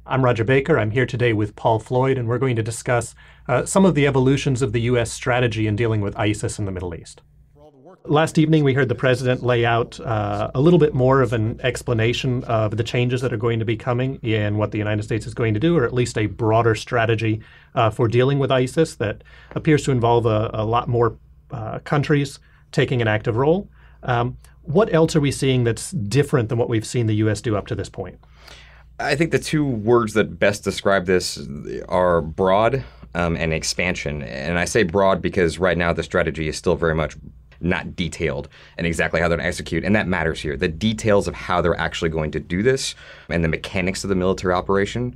I'm Rodger Baker. I'm here today with Paul Floyd, and we're going to discuss some of the evolutions of the U.S. strategy in dealing with ISIS in the Middle East. Last evening, we heard the president lay out a little bit more of an explanation of the changes that are going to be coming in what the United States is going to do, or at least a broader strategy for dealing with ISIS that appears to involve a lot more countries taking an active role. What else are we seeing that's different than what we've seen the U.S. do up to this point? I think the two words that best describe this are broad and expansion. And I say broad because right now the strategy is still very much not detailed and exactly how they're going to execute. And that matters here. The details of how they're actually going to do this and the mechanics of the military operation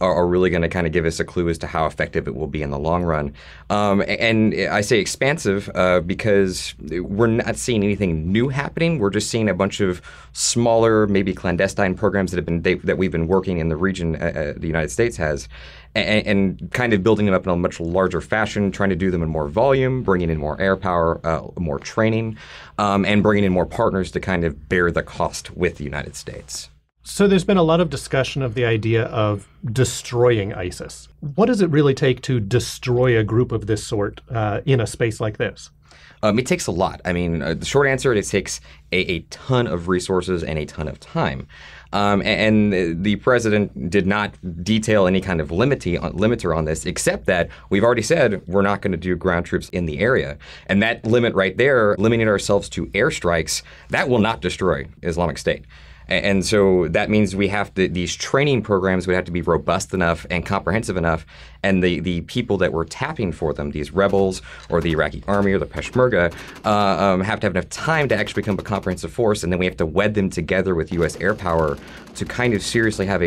are really going to kind of give us a clue as to how effective it will be in the long run. And I say expansive because we're not seeing anything new happening. We're just seeing a bunch of smaller, maybe clandestine programs that we've been working in the region the United States has, and kind of building them up in a much larger fashion, trying to do them in more volume, bringing in more air power, more training, and bringing in more partners to kind of bear the cost with the United States. So there's been a lot of discussion of the idea of destroying ISIS. What does it really take to destroy a group of this sort in a space like this? It takes a lot. I mean, the short answer, it takes a ton of resources and a ton of time. And the president did not detail any kind of limiter on this, except that we've already said we're not going to do ground troops in the area. And that limit right there, limiting ourselves to airstrikes, that will not destroy Islamic State. And so that means these training programs would have to be robust enough and comprehensive enough. And the people that we're tapping for them, these rebels or the Iraqi army or the Peshmerga, have to have enough time to actually become a comprehensive force. And then we have to wed them together with U.S. air power to kind of seriously have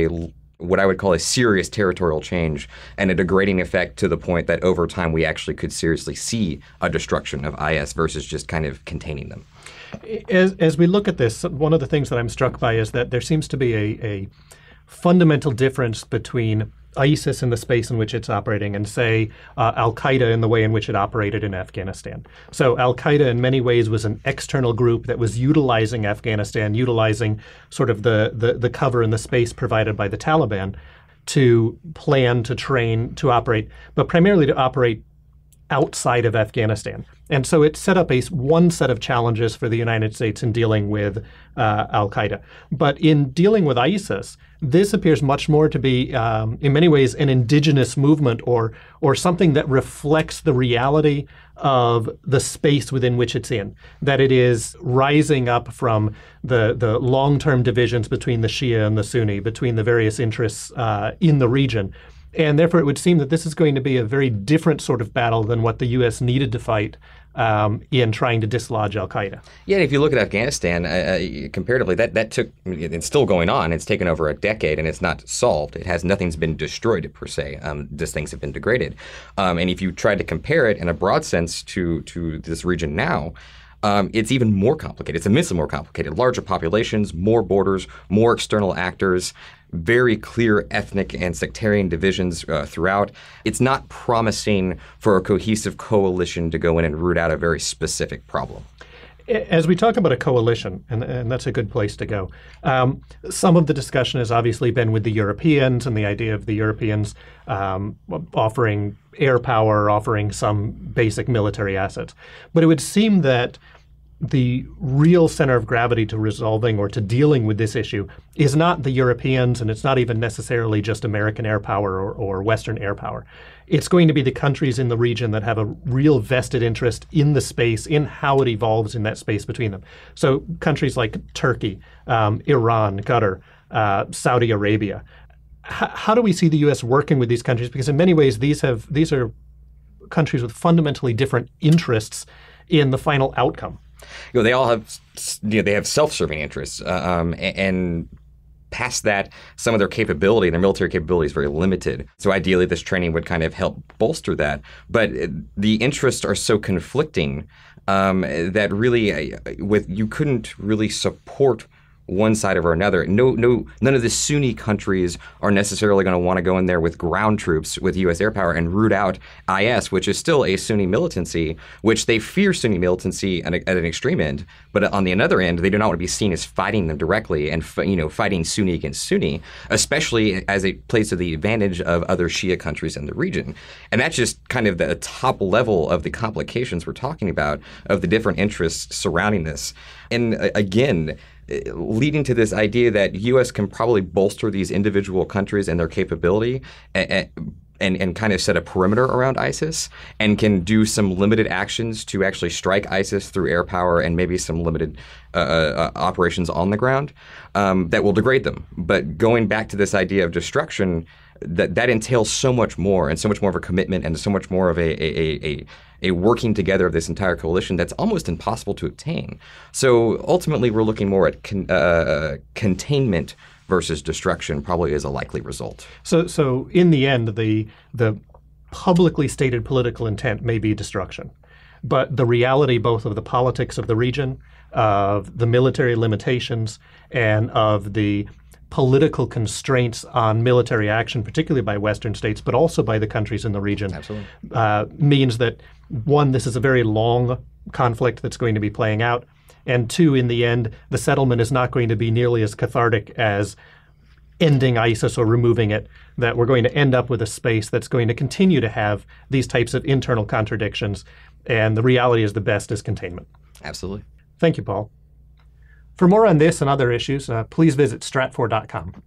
what I would call a serious territorial change and a degrading effect to the point that over time we actually could seriously see a destruction of IS versus just kind of containing them. As we look at this, one of the things that I'm struck by is that there seems to be a fundamental difference between ISIS in the space in which it's operating and, say, Al-Qaeda in the way in which it operated in Afghanistan. So Al-Qaeda in many ways was an external group that was utilizing Afghanistan, utilizing sort of the cover and the space provided by the Taliban to plan, to train, to operate, but primarily to operate outside of Afghanistan. And so it set up one set of challenges for the United States in dealing with Al-Qaeda. But in dealing with ISIS, this appears much more to be, in many ways, an indigenous movement or something that reflects the reality of the space within which it's in, that it is rising up from the long-term divisions between the Shia and the Sunni, between the various interests in the region. And therefore, it would seem that this is going to be a very different sort of battle than what the U.S. needed to fight in trying to dislodge Al-Qaeda. Yeah, and if you look at Afghanistan, comparatively, that took, it's still going on. It's taken over a decade, and it's not solved. Nothing's been destroyed, per se. Just things have been degraded. And if you try to compare it in a broad sense to this region now, it's even more complicated. It's immensely more complicated. Larger populations, more borders, more external actors, very clear ethnic and sectarian divisions throughout. It's not promising for a cohesive coalition to go in and root out a very specific problem. As we talk about a coalition, and that's a good place to go, some of the discussion has obviously been with the Europeans and the idea of the Europeans offering air power, offering some basic military assets. But it would seem that the real center of gravity to resolving or to dealing with this issue is not the Europeans, and it's not even necessarily just American air power or Western air power. It's going to be the countries in the region that have a real vested interest in the space, in how it evolves in that space between them. So countries like Turkey, Iran, Qatar, Saudi Arabia. How do we see the U.S. working with these countries? Because in many ways, these are countries with fundamentally different interests in the final outcome. They all have, they have self-serving interests, and past that, some of their capability, their military capability is very limited. So ideally, this training would kind of help bolster that. But the interests are so conflicting that really, you couldn't really support one side or another. None of the Sunni countries are necessarily going to want to go in there with ground troops with U.S. air power and root out IS, which is still a Sunni militancy, which they fear Sunni militancy at an extreme end. But on the other end, they do not want to be seen as fighting them directly and fighting Sunni against Sunni, especially as it plays to the advantage of other Shia countries in the region. And that's just kind of the top level of the complications we're talking about of the different interests surrounding this. And again, leading to this idea that U.S. can probably bolster these individual countries and their capability and kind of set a perimeter around ISIS and can do some limited actions to actually strike ISIS through air power and maybe some limited operations on the ground that will degrade them. But going back to this idea of destruction, that entails so much more and so much more of a commitment and so much more of a working together of this entire coalition that's almost impossible to obtain. So ultimately, we're looking more at containment versus destruction probably is a likely result. So in the end, the publicly stated political intent may be destruction. But the reality both of the politics of the region, of the military limitations, and of the political constraints on military action, particularly by Western states, but also by the countries in the region, means that, one, this is a very long conflict that's going to be playing out, and two, in the end, the settlement is not going to be nearly as cathartic as ending ISIS or removing it, that we're going to end up with a space that's going to continue to have these types of internal contradictions, and the reality is the best is containment. Absolutely. Thank you, Paul. For more on this and other issues, please visit stratfor.com.